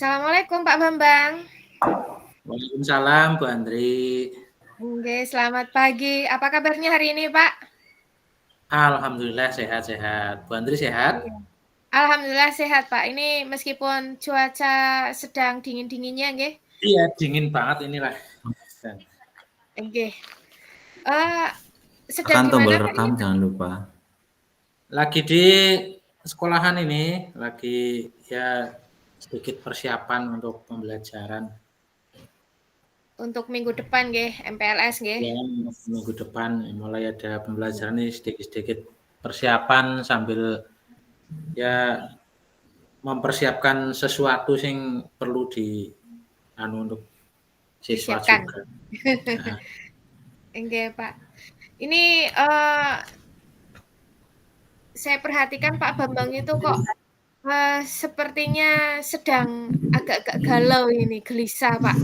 Assalamualaikum Pak Bambang. Waalaikumsalam Bu Andri. Oke, selamat pagi. Apa kabarnya hari ini, Pak? Alhamdulillah sehat-sehat. Bu Andri sehat? Iya. Alhamdulillah sehat, Pak. Ini meskipun cuaca sedang dingin-dinginnya, nggih. Iya, dingin banget inilah. Nggih. Eh, sedang Tekan di tombol mana, Pak, rekam ini, Pak? jangan lupa. Lagi di sekolahan ini, lagi ya sedikit persiapan untuk pembelajaran. Untuk minggu depan, nggih, MPLS, nggih. Ya, minggu depan mulai ada pembelajaran ini sedikit-sedikit persiapan sambil ya mempersiapkan sesuatu yang perlu untuk siswa Disiapkan. juga. Nah, Nggih, Pak. Ini saya perhatikan Pak Bambang itu kok sepertinya sedang agak-agak galau ini, gelisah, Pak.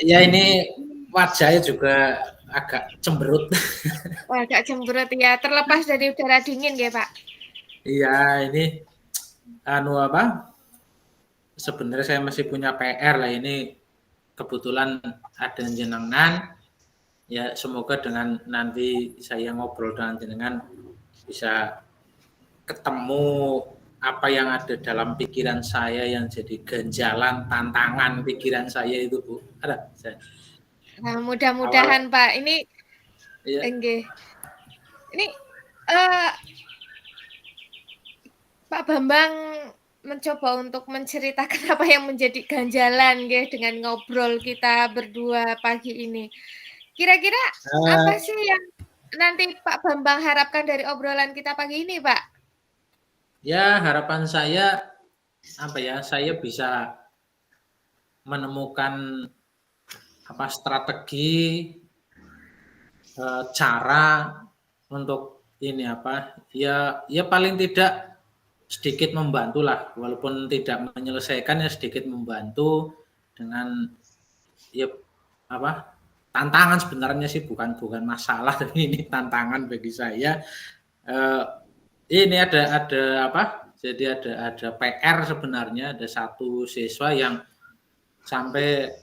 ya ini wajahnya juga agak cemberut. Wah, agak cemberut ya, terlepas dari udara dingin ya, Pak. Iya, ini sebenarnya saya masih punya PR lah ini. Kebetulan ada jenengan, ya semoga dengan nanti saya ngobrol dengan jenengan bisa ketemu apa yang ada dalam pikiran saya yang jadi ganjalan, tantangan pikiran saya itu, Bu. Ada saya. Nah, mudah-mudahan Pak, ini Ya. enggih. Ini Pak Bambang mencoba untuk menceritakan apa yang menjadi ganjalan nggih dengan ngobrol kita berdua pagi ini. Kira-kira apa sih yang nanti Pak Bambang harapkan dari obrolan kita pagi ini, Pak? Ya, harapan saya saya bisa menemukan strategi cara untuk ini ya paling tidak sedikit membantu lah, walaupun tidak menyelesaikan ya sedikit membantu dengan ya tantangan sebenarnya sih bukan masalah, tapi ini tantangan bagi saya. Ini jadi ada PR sebenarnya, ada satu siswa yang sampai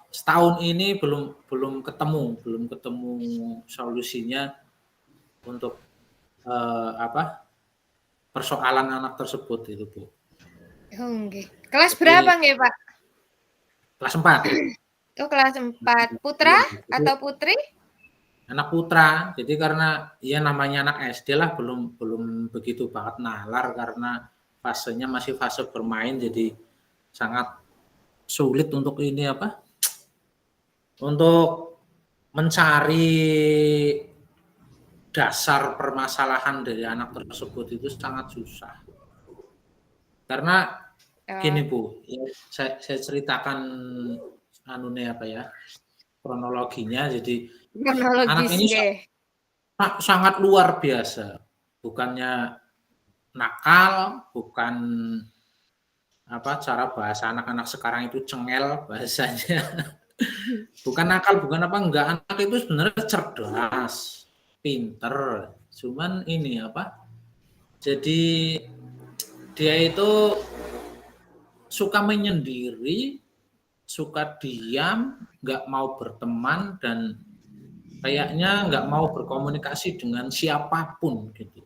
setahun ini belum ketemu solusinya untuk persoalan anak tersebut itu, Bu. Nggih. Kelas berapa nggih, Pak? Kelas 4. Oh, kelas 4. Putra atau putri? Anak putra. Jadi karena ya namanya anak SD lah, belum begitu banget nalar karena fasenya masih fase bermain, jadi sangat sulit untuk untuk mencari dasar permasalahan dari anak tersebut itu sangat susah. Karena gini, Bu, ya, saya ceritakan kronologinya. Jadi anak ini sangat luar biasa. Bukannya nakal, bukan cara bahasa anak-anak sekarang itu cengel bahasanya. Bukan nakal, bukan enggak. Anak itu sebenarnya cerdas, pinter. Cuman ini jadi dia itu suka menyendiri, suka diam, nggak mau berteman, dan kayaknya nggak mau berkomunikasi dengan siapapun gitu.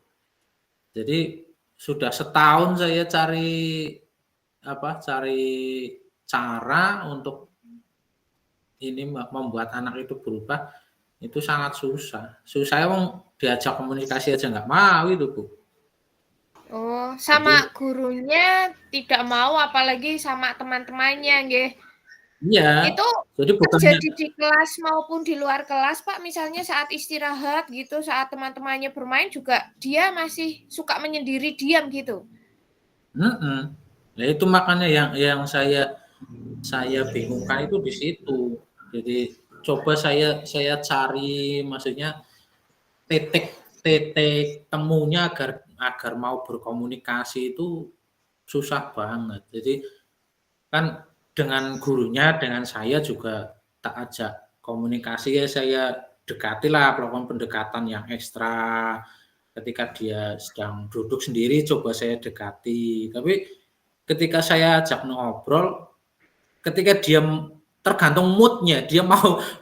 Jadi sudah setahun saya cari cara untuk ini membuat anak itu berubah, itu sangat susah. Saya mau diajak komunikasi aja nggak mau itu, Bu. Oh, sama jadi, gurunya tidak mau, apalagi sama teman-temannya, nggih. Iya. Itu jadi terjadi di kelas maupun di luar kelas, Pak. Misalnya saat istirahat gitu, saat teman-temannya bermain juga dia masih suka menyendiri, diam gitu. Nah, itu makanya yang saya bingungkan itu di situ. Jadi coba saya cari, maksudnya titik temunya agar mau berkomunikasi itu susah banget. Jadi kan dengan gurunya, dengan saya juga tak ajak komunikasi, ya saya dekatilah, melakukan pendekatan yang ekstra. Ketika dia sedang duduk sendiri, coba saya dekati. Tapi ketika saya ajak ngobrol, ketika dia tergantung mood-nya, dia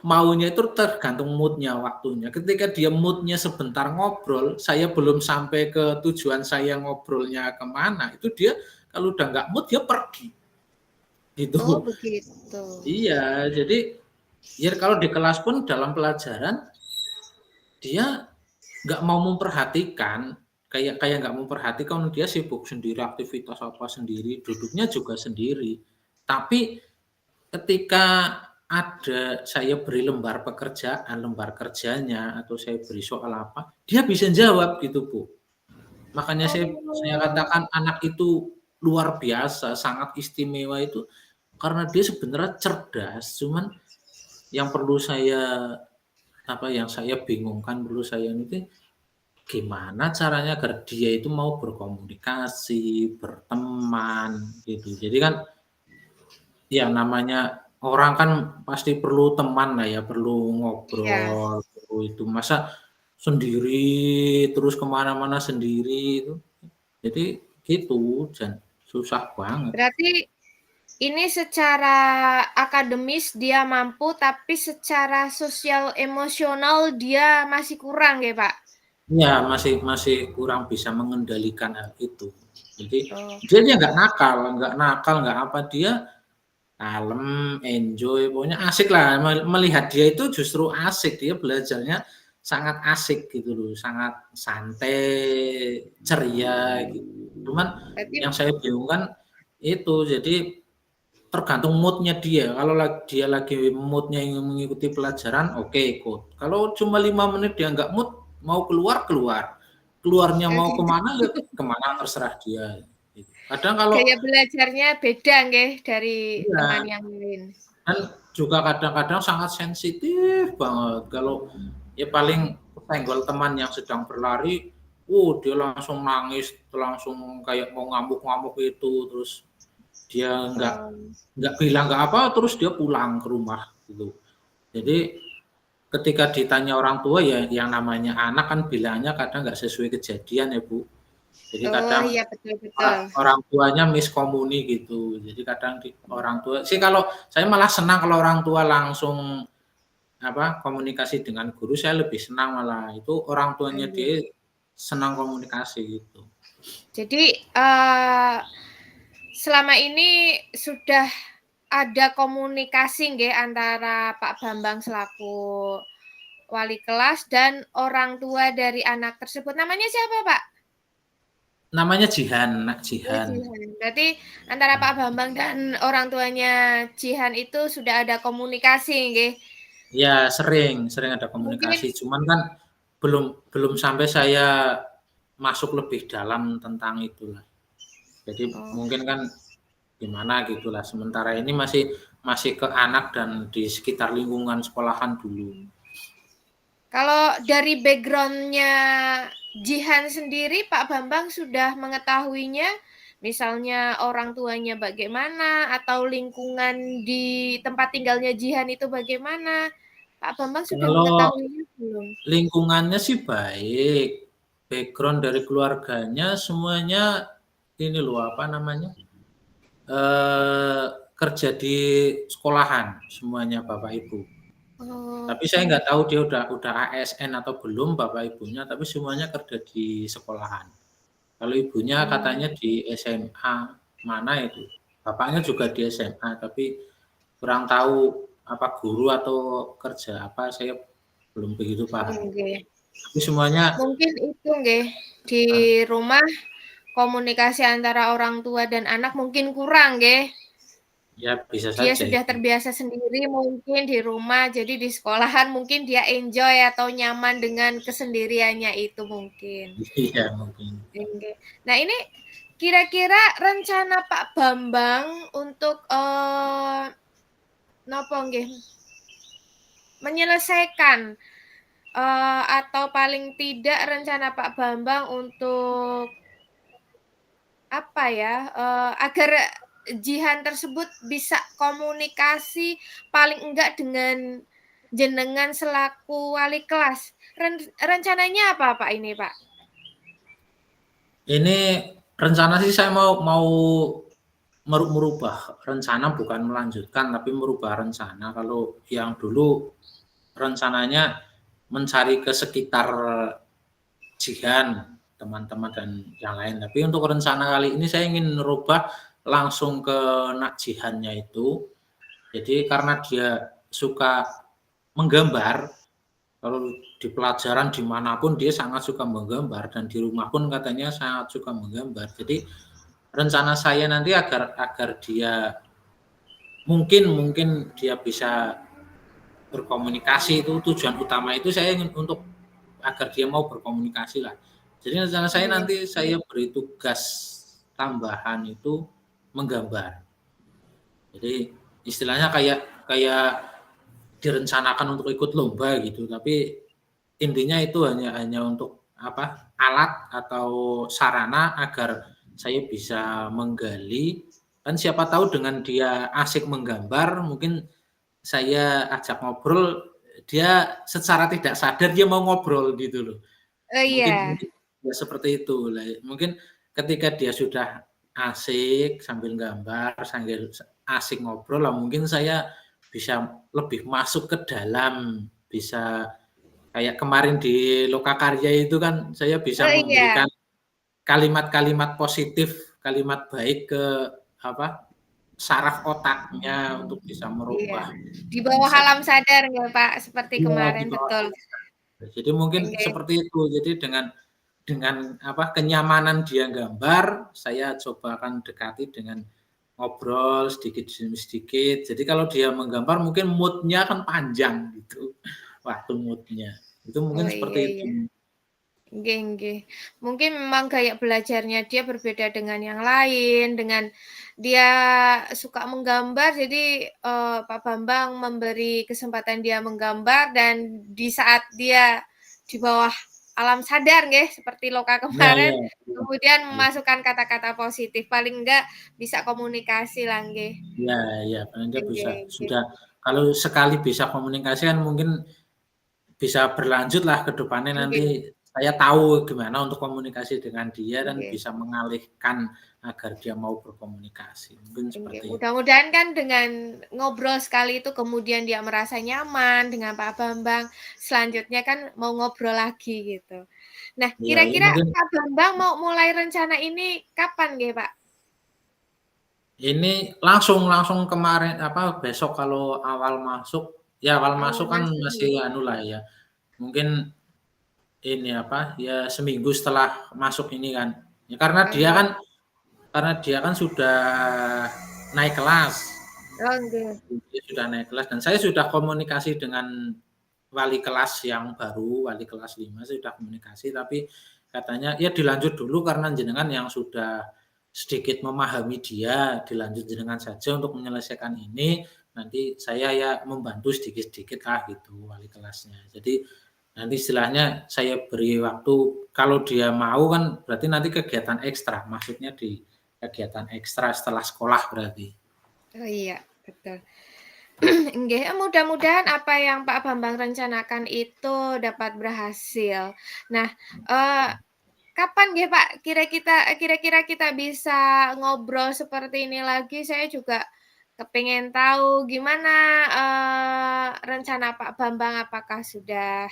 maunya itu tergantung mood-nya, waktunya. Ketika dia mood-nya sebentar ngobrol, saya belum sampai ke tujuan saya ngobrolnya ke mana, itu dia kalau udah nggak mood, dia pergi. Oh, Gitu. begitu. Iya, jadi ya kalau di kelas pun dalam pelajaran, dia nggak mau memperhatikan, kayak kayak nggak memperhatikan, dia sibuk sendiri, aktivitas apa sendiri, duduknya juga sendiri. Tapi ketika ada saya beri lembar pekerjaan, lembar kerjanya, atau saya beri soal apa, dia bisa jawab gitu, Bu. Makanya saya Oh, katakan anak itu luar biasa, sangat istimewa itu karena dia sebenarnya cerdas, cuman yang perlu saya yang saya bingungkan, perlu saya ini gimana caranya agar dia itu mau berkomunikasi, berteman, gitu. Jadi kan, ya namanya orang kan pasti perlu teman lah ya, perlu iya. ngobrol, perlu itu. Masa sendiri, terus kemana mana sendiri itu. Jadi gitu, dan susah banget. Berarti ini secara akademis dia mampu, tapi secara sosial emosional dia masih kurang ya, Pak? Iya, masih masih kurang bisa mengendalikan hal itu. Jadi Oh, dia nggak nakal, nggak apa, dia kalem, enjoy, pokoknya asik lah, melihat dia itu justru asik, dia belajarnya sangat asik gitu loh, sangat santai, ceria gitu. Cuman berarti yang saya bingung kan itu, jadi tergantung mood-nya dia, kalau dia lagi mood-nya ingin mengikuti pelajaran, oke ikut. Kalau cuma 5 menit dia nggak mood, mau keluar, keluar. Keluarnya mau gitu. kemana ya kemana terserah dia, gitu. Kadang kalau Gaya belajarnya beda nggih dari teman iya. yang lain. Dan juga kadang-kadang sangat sensitif banget, kalau ya paling kesenggol teman yang sedang berlari, dia langsung nangis, langsung kayak mau ngamuk-ngamuk itu, terus dia Oh, nggak bilang nggak apa, terus dia pulang ke rumah gitu. Jadi ketika ditanya orang tua, ya yang namanya anak kan bilangnya kadang nggak sesuai kejadian ya, Bu. Jadi oh kadang iya betul betul. orang tuanya miskomuni gitu. Jadi kadang orang tua sih, kalau saya malah senang kalau orang tua langsung komunikasi dengan guru, saya lebih senang malah. Itu orang tuanya Iya. dia senang komunikasi gitu. Jadi, selama ini sudah ada komunikasi nggih antara Pak Bambang selaku wali kelas dan orang tua dari anak tersebut. Namanya siapa, Pak? Namanya Jihan, Nak Oh, Jihan. Jihan. Berarti antara Pak Bambang dan orang tuanya Jihan itu sudah ada komunikasi nggih? Ya sering, sering ada Mungkin komunikasi, cuman kan belum belum sampai saya masuk lebih dalam tentang itulah. Jadi oh, mungkin kan gimana gitulah, sementara ini masih masih ke anak dan di sekitar lingkungan sekolahan dulu. kalau dari background-nya Jihan sendiri, Pak Bambang sudah mengetahuinya? Misalnya orang tuanya bagaimana, atau lingkungan di tempat tinggalnya Jihan itu bagaimana? Pak Bambang sudah Kalau mengetahuinya belum? lingkungannya sih baik, background dari keluarganya semuanya ini loh, apa namanya, eee, kerja di sekolahan semuanya Bapak Ibu. Tapi saya Oke. nggak tahu dia udah ASN atau belum Bapak Ibunya, tapi semuanya kerja di sekolahan. Kalau ibunya Oh, katanya di SMA mana itu, bapaknya juga di SMA, tapi kurang tahu apa guru atau kerja apa, saya belum begitu paham. nggih. Tapi semuanya Mungkin itu nggih, di eee, rumah komunikasi antara orang tua dan anak mungkin kurang nggih. ya bisa Dia saja sudah itu. terbiasa sendiri mungkin di rumah, jadi di sekolahan mungkin dia enjoy atau nyaman dengan kesendiriannya itu mungkin. Iya mungkin. Oke. Nah ini kira-kira rencana Pak Bambang untuk, napa nggih, menyelesaikan, atau paling tidak rencana Pak Bambang untuk apa ya, agar Jihan tersebut bisa komunikasi paling enggak dengan jenengan selaku wali kelas. Rencananya apa Pak ini, Pak? Ini rencana sih saya mau mau merubah rencana, bukan melanjutkan, tapi merubah rencana. Kalau yang dulu rencananya mencari ke sekitar Jihan, teman-teman dan yang lain. Tapi untuk rencana kali ini saya ingin merubah langsung ke Nak Jihannya itu. Jadi karena dia suka menggambar, kalau di pelajaran dimanapun dia sangat suka menggambar, dan di rumah pun katanya sangat suka menggambar. Jadi rencana saya nanti agar dia mungkin dia bisa berkomunikasi, itu tujuan utama itu saya ingin untuk agar dia mau berkomunikasi lah. Jadi rencana saya Iya. nanti saya beri tugas tambahan itu menggambar. Jadi istilahnya kayak kayak direncanakan untuk ikut lomba gitu, tapi intinya itu hanya untuk apa, alat atau sarana agar saya bisa menggali, kan siapa tahu dengan dia asik menggambar, mungkin saya ajak ngobrol, dia secara tidak sadar dia mau ngobrol gitu loh. Oh, Mungkin iya. mungkin ya seperti itu lah, mungkin ketika dia sudah asik sambil gambar, sambil asik ngobrol lah, mungkin saya bisa lebih masuk ke dalam, bisa kayak kemarin di Lokakarya itu kan saya bisa Oh, iya. memberikan kalimat-kalimat positif, kalimat baik ke apa, saraf otaknya untuk bisa Iya. merubah Di bawah mindset. alam sadar ya, Pak, seperti Iya, di kemarin, bawah betul. alam sadar. Jadi mungkin Oke. seperti itu. Jadi dengan apa, kenyamanan dia gambar, saya coba akan dekati dengan ngobrol sedikit demi sedikit. Jadi kalau dia menggambar mungkin mood-nya kan panjang gitu, waktu mood-nya. Itu mungkin Oh, seperti iya, itu. iya. Nggih, nggih. Mungkin memang gaya belajarnya dia berbeda dengan yang lain, dengan dia suka menggambar, jadi, Pak Bambang memberi kesempatan dia menggambar dan di saat dia di bawah alam sadar nggih, seperti Loka Iya, iya, kemarin, iya, kemudian iya. memasukkan kata-kata positif, paling enggak bisa komunikasi lah nggih. Iya, iya, paling nggak bisa Nggih, nggih. sudah kalau sekali bisa komunikasi kan mungkin bisa berlanjut lah ke depannya, nanti Nggih, saya tahu gimana untuk komunikasi dengan dia dan nggih. bisa mengalihkan agar dia mau berkomunikasi, mungkin Oke, seperti itu. mudah-mudahan kan dengan ngobrol sekali itu kemudian dia merasa nyaman dengan Pak Bambang, selanjutnya kan mau ngobrol lagi gitu. Nah, Iya, ya kira-kira mungkin Pak Bambang mau mulai rencana ini kapan nggih, Pak? ini langsung langsung kemarin apa, besok kalau awal masuk, ya awal Awal masuk kan masuk masih nih. anu lah ya, mungkin ini apa, ya seminggu setelah masuk ini kan. Ya Oh, karena dia kan sudah naik kelas. oh nggih, Dia sudah naik kelas dan saya sudah komunikasi dengan wali kelas yang baru, wali kelas 5 saya sudah komunikasi, tapi katanya, "Ya dilanjut dulu karena jenengan yang sudah sedikit memahami dia, dilanjut jenengan saja untuk menyelesaikan ini, nanti saya ya membantu sedikit-sedikit lah," gitu wali kelasnya. Jadi nanti istilahnya saya beri waktu, kalau dia mau kan berarti nanti kegiatan ekstra, maksudnya di kegiatan ekstra setelah sekolah berarti. oh iya, betul. Nggih, mudah-mudahan apa yang Pak Bambang rencanakan itu dapat berhasil. Nah, eee kapan nggih, Pak, kira-kira kita bisa ngobrol seperti ini lagi? Saya juga kepengen tahu gimana, rencana Pak Bambang, apakah sudah,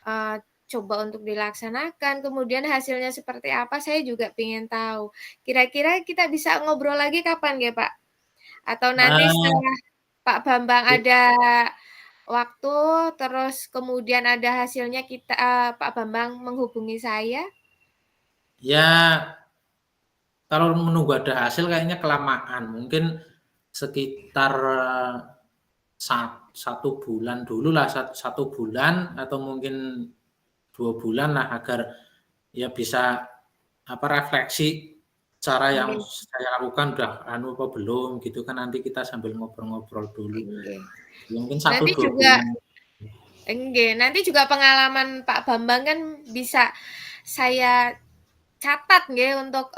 eee, coba untuk dilaksanakan, kemudian hasilnya seperti apa, saya juga pengen tahu. Kira-kira kita bisa ngobrol lagi kapan nggih, Pak? Atau nanti Eee, setelah Pak Bambang ada waktu, terus kemudian ada hasilnya Pak Bambang menghubungi saya? ya kalau menunggu ada hasil kayaknya kelamaan, mungkin sekitar 1 bulan dululah, 1 bulan atau mungkin 2 bulan lah, agar ya bisa apa, refleksi cara yang Nggih. saya lakukan udah anu apa belum gitu kan, nanti kita sambil ngobrol-ngobrol dulu. Nggih. Ya mungkin satu Nanti 2 juga bulan. nggih, nanti juga pengalaman Pak Bambang kan bisa saya catat nggih untuk,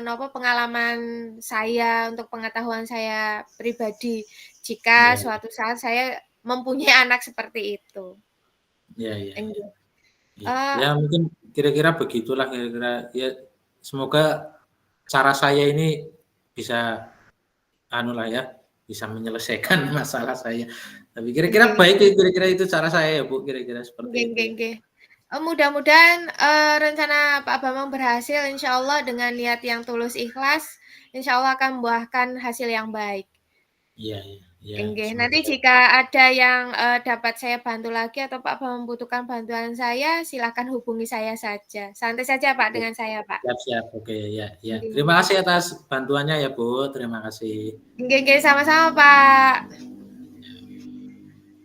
napa, pengalaman saya, untuk pengetahuan saya pribadi, jika Iya, suatu saat saya mempunyai anak seperti itu. iya, iya, iya. Nggih, Iya, eee, ya mungkin kira-kira begitulah, kira-kira ya, semoga cara saya ini bisa anulah ya, bisa menyelesaikan masalah saya. Tapi kira-kira baik ya, kira-kira itu cara saya ya Bu, kira-kira seperti Nggih itu nggih ya. nggih. Mudah-mudahan, rencana Pak Bambang berhasil insyaallah dengan niat yang tulus ikhlas, insyaallah akan membuahkan hasil yang baik. Iya iya iya, Nggih, semoga nanti jika ada yang, dapat saya bantu lagi atau Pak Bambang membutuhkan bantuan saya, silakan hubungi saya saja. Santai saja Pak dengan saya, Pak. siap siap, oke, ya ya. Nggih Terima nggih. kasih atas bantuannya ya Bu, terima kasih. Nggih nggih, sama-sama Pak.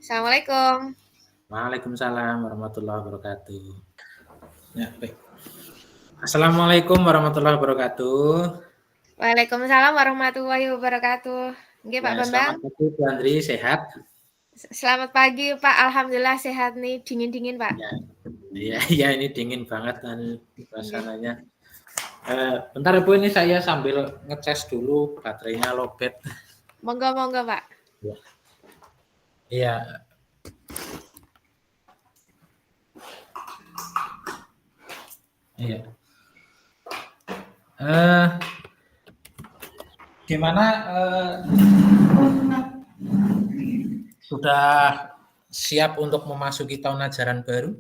Assalamualaikum. Waalaikumsalam warahmatullahi wabarakatuh. Ya, baik. Assalamualaikum warahmatullahi wabarakatuh. Waalaikumsalam warahmatullahi wabarakatuh. Nggih Pak Ya, Bambang. selamat pagi Bu Andri, sehat? Selamat pagi Pak, alhamdulillah sehat nih, dingin-dingin Pak. Ya, iya iya ini dingin banget kan Nggih. suasananya. Bentar Bu, ini saya sambil ngecas dulu baterainya lowbat. Monggo monggo Pak. Ya. Iya. Iya. Gimana sudah siap untuk memasuki tahun ajaran baru?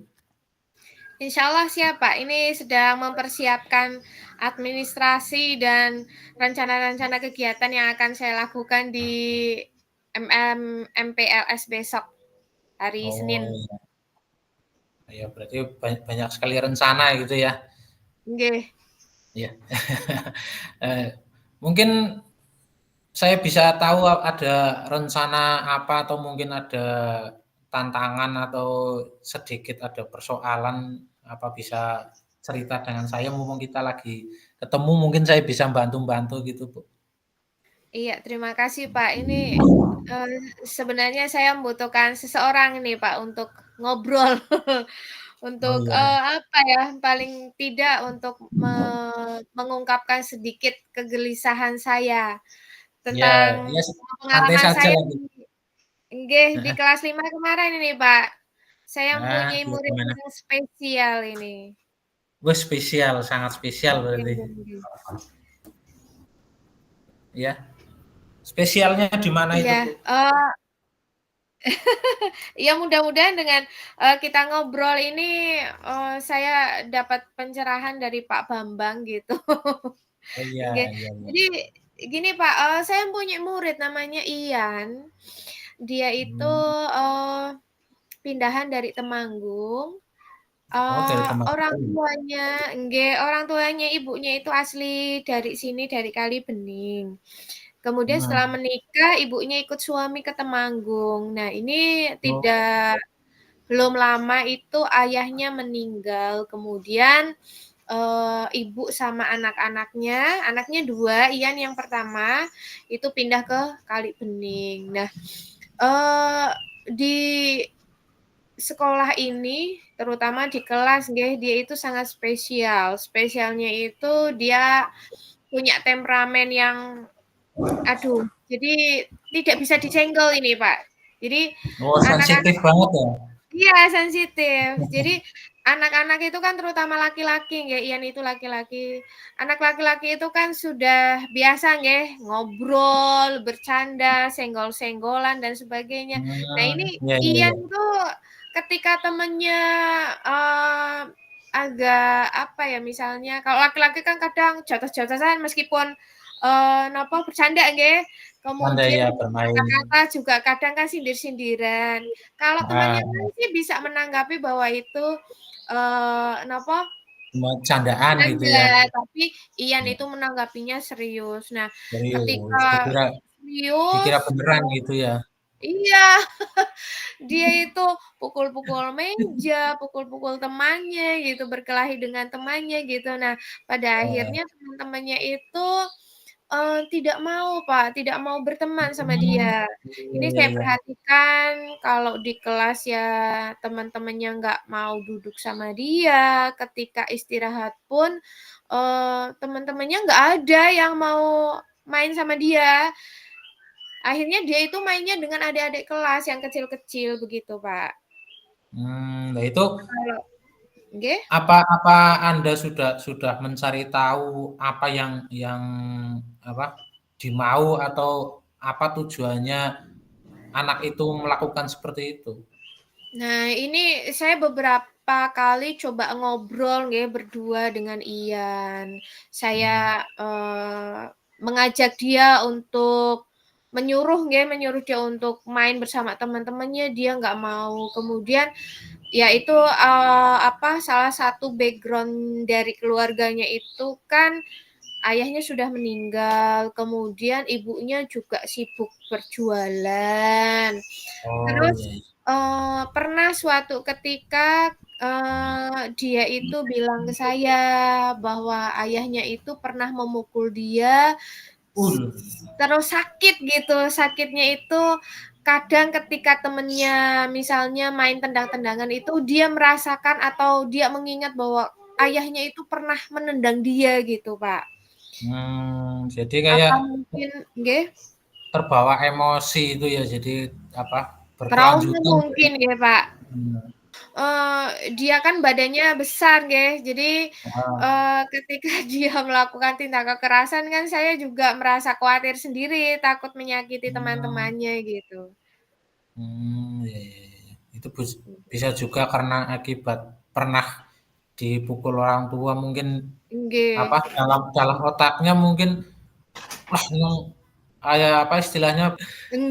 Insya Allah siap Pak, ini sedang mempersiapkan administrasi dan rencana-rencana kegiatan yang akan saya lakukan di MPLS besok, hari Oh Senin. iya. Ya, berarti banyak sekali rencana gitu ya. Nggih. Ya. Mungkin saya bisa tahu ada rencana apa atau mungkin ada tantangan atau sedikit ada persoalan apa bisa cerita dengan saya mumpung kita lagi ketemu mungkin saya bisa bantu-bantu gitu Bu. Iya, terima kasih Pak. Ini sebenarnya saya membutuhkan seseorang ini Pak untuk ngobrol, Oh untuk iya. apa ya, paling tidak untuk mengungkapkan sedikit kegelisahan saya Ya, tentang ya santai pengalaman saja saya lah di gitu. di kelas 5 kemarin ini Pak. Saya Nah, mempunyai ya murid gimana? yang spesial ini. Wah, spesial, sangat spesial Nggih berarti. nggih nggih. Ya. Spesialnya di mana itu, Iya, Bu? ya mudah-mudahan dengan, kita ngobrol ini, saya dapat pencerahan dari Pak Bambang gitu. Oh iya Nggih. iya iya. Jadi gini Pak, saya punya murid namanya Ian. Dia itu, Hmm. pindahan dari Temanggung, Oh, dari orang Temanggung. tuanya nggih, orang tuanya ibunya itu asli dari sini, dari Kalibening. Kemudian setelah Hmm. menikah, ibunya ikut suami ke Temanggung. Nah, ini Oh, belum lama itu ayahnya meninggal, kemudian, ibu sama anak-anaknya, anaknya 2, Ian yang pertama, itu pindah ke Kalibening. Nah, di sekolah ini, terutama di kelas nggih, dia itu sangat spesial. Spesialnya itu dia punya temperamen yang aduh, jadi tidak bisa disenggol ini, Pak. Jadi oh sensitif anak-anak banget ya? iya, sensitif. Jadi anak-anak itu kan terutama laki-laki nggih, Ian itu laki-laki. Anak laki-laki itu kan sudah biasa nggih, ngobrol, bercanda, senggol-senggolan dan sebagainya. Nah, ini Iya iya iya. Ian tuh ketika temennya, eee, agak apa ya, misalnya kalau laki-laki kan kadang jotos-jotosan meskipun, napa bercanda nggih, Anda kemudian ya bermain, kata-kata juga kadang kan sindir-sindiran. Kalau temannya ah, lain sih bisa menanggapi bahwa itu, napa, cuma candaan gitu ya? bercanda, tapi Ian Iya, itu menanggapinya serius. Nah, serius, ketika dikira serius dikira beneran gitu ya? iya, dia itu pukul-pukul meja, pukul-pukul temannya gitu, berkelahi dengan temannya gitu. Nah, pada Heeh. akhirnya teman-temannya itu, tidak mau Pak, tidak mau berteman sama Hmm, dia. iya Ini iya saya iya. perhatikan kalau di kelas ya teman-temannya nggak mau duduk sama dia, ketika istirahat pun, teman-temannya nggak ada yang mau main sama dia. Akhirnya dia itu mainnya dengan adik-adik kelas yang kecil-kecil begitu, Pak. Nah itu Kalau nggih? apa Anda sudah mencari tahu apa yang apa, dimau atau apa tujuannya anak itu melakukan seperti itu? Nah, ini saya beberapa kali coba ngobrol nggih berdua dengan Ian. Mmm. Saya, mengajak dia untuk menyuruh dia untuk main bersama teman-temannya, dia nggak mau. Kemudian ya itu, apa, salah satu background dari keluarganya itu kan ayahnya sudah meninggal, kemudian ibunya juga sibuk berjualan. Oh, Terus, iya iya. pernah suatu ketika, dia itu bilang ke saya bahwa ayahnya itu pernah memukul dia, terus sakit gitu, sakitnya itu kadang ketika temennya misalnya main tendang-tendangan itu dia merasakan atau dia mengingat bahwa ayahnya itu pernah menendang dia gitu, Pak. Jadi kayak Apa mungkin nggih, terbawa emosi itu ya, jadi apa, trauma berkelanjutan jadi mungkin ya, Pak. mhm, Dia kan badannya besar nggih, jadi, heeh, ketika dia melakukan tindak kekerasan kan saya juga merasa khawatir sendiri, takut menyakiti mmm, teman-temannya gitu. iya iya iya. Itu bisa juga karena akibat pernah dipukul orang tua mungkin, apa, Nggih, dalam dalam otaknya mungkin, wah yang kayak apa istilahnya,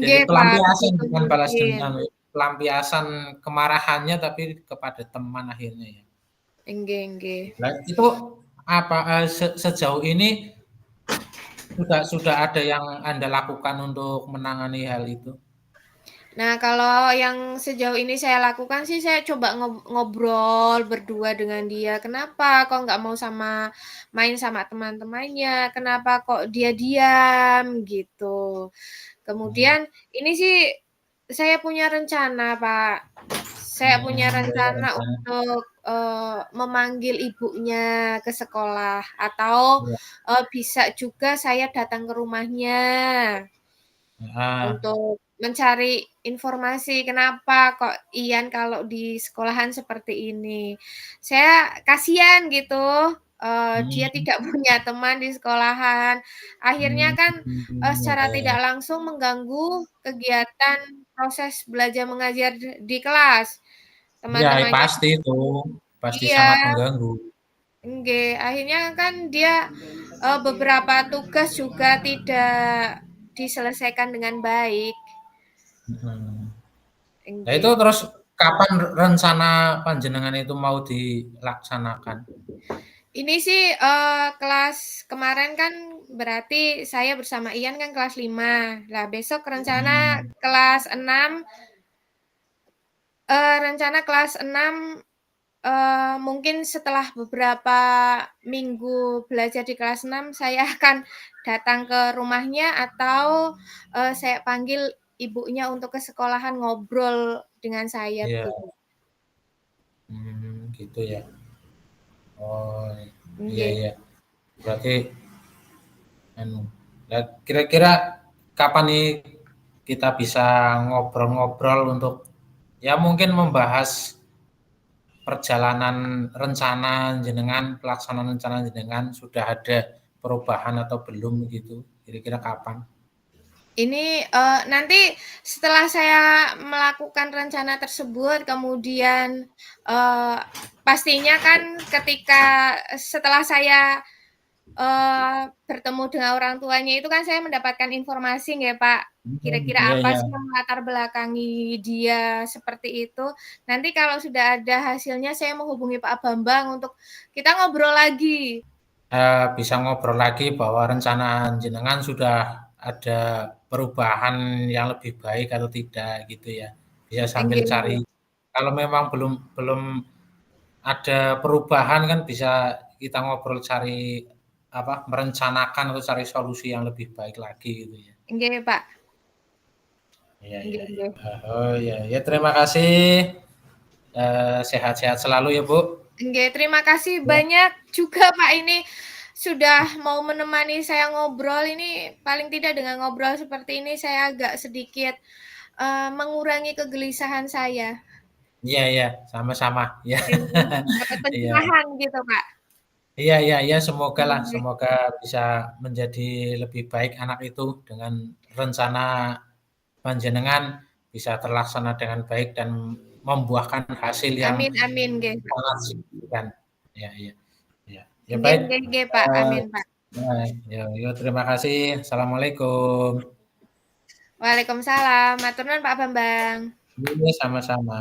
jadi nggih, Pak, pelampiasan begitu bukan balas mungkin. dendam ya, pelampiasan kemarahannya tapi kepada teman akhirnya ya. Nggih nggih. Nah itu apa, sejauh ini sudah ada yang Anda lakukan untuk menangani hal itu? Nah, kalau yang sejauh ini saya lakukan sih, saya coba ngobrol berdua dengan dia, "Kenapa kok nggak mau main sama teman-temannya? Kenapa kok dia diam?" Gitu. Mmm, Kemudian ini sih saya punya rencana, Pak. Saya punya iya iya rencana rencana untuk, memanggil ibunya ke sekolah atau, iya, bisa juga saya datang ke rumahnya. heeh, Untuk mencari informasi, kenapa kok Ian kalau di sekolahan seperti ini. Saya kasihan gitu, dia mmm, tidak punya teman di sekolahan. Akhirnya kan, secara iya iya. tidak langsung mengganggu kegiatan proses belajar mengajar di kelas. Iya, Teman-temannya pasti itu, pasti iya, sangat mengganggu, nggih, akhirnya kan dia, beberapa tugas juga tidak diselesaikan dengan baik. mhm. Nah itu Nggih. terus kapan rencana panjenengan itu mau dilaksanakan? Ini sih, kelas kemarin kan berarti saya bersama Ian kan kelas 5. Lah besok rencana Mmm, kelas 6, rencana kelas 6, mungkin setelah beberapa minggu belajar di kelas 6 saya akan datang ke rumahnya atau, saya panggil ibunya untuk ke sekolahan ngobrol dengan saya iya, begitu. gitu ya. Oh, iya Nggih. iya. Berarti anu, lah kira-kira kapan nih kita bisa ngobrol-ngobrol untuk ya mungkin membahas perjalanan rencana jenengan, pelaksanaan rencana jenengan sudah ada perubahan atau belum gitu, kira-kira kapan? Ini, nanti setelah saya melakukan rencana tersebut, kemudian, eee, pastinya kan ketika setelah saya, bertemu dengan orang tuanya itu kan saya mendapatkan informasi nggih, Pak, kira-kira Iya apa iya. sih yang melatar belakangi dia seperti itu. Nanti kalau sudah ada hasilnya saya menghubungi Pak Bambang untuk kita ngobrol lagi. Bisa ngobrol lagi bahwa rencana jenengan sudah ada perubahan yang lebih baik atau tidak gitu ya. Bisa sambil Nggih cari nggih. kalau memang belum belum ada perubahan kan bisa kita ngobrol cari apa, merencanakan atau cari solusi yang lebih baik lagi gitu ya. Nggih, Pak. Iya iya Nggih iya. nggih. Oh iya, ya terima kasih, sehat-sehat selalu ya Bu. Nggih, terima kasih Ya. banyak juga, Pak, ini sudah mau menemani saya ngobrol ini, paling tidak dengan ngobrol seperti ini saya agak sedikit, mengurangi kegelisahan saya. Iya iya, sama-sama, ya. Nggih, dapat Iya. pencerahan gitu, Pak. Iya, semogalah, Nggih. semoga bisa menjadi lebih baik anak itu dengan rencana panjenengan bisa terlaksana dengan baik dan membuahkan hasil yang Amin amin nggih, Pak. sangat signifikan. Ya, iya, iya. Ya Nggih baik, nggih nggih, Pak. eee, Amin, Pak. baik, ya terima kasih. Assalamualaikum. Waalaikumsalam. Matur nuwun, Pak Bambang. Iya, sama-sama.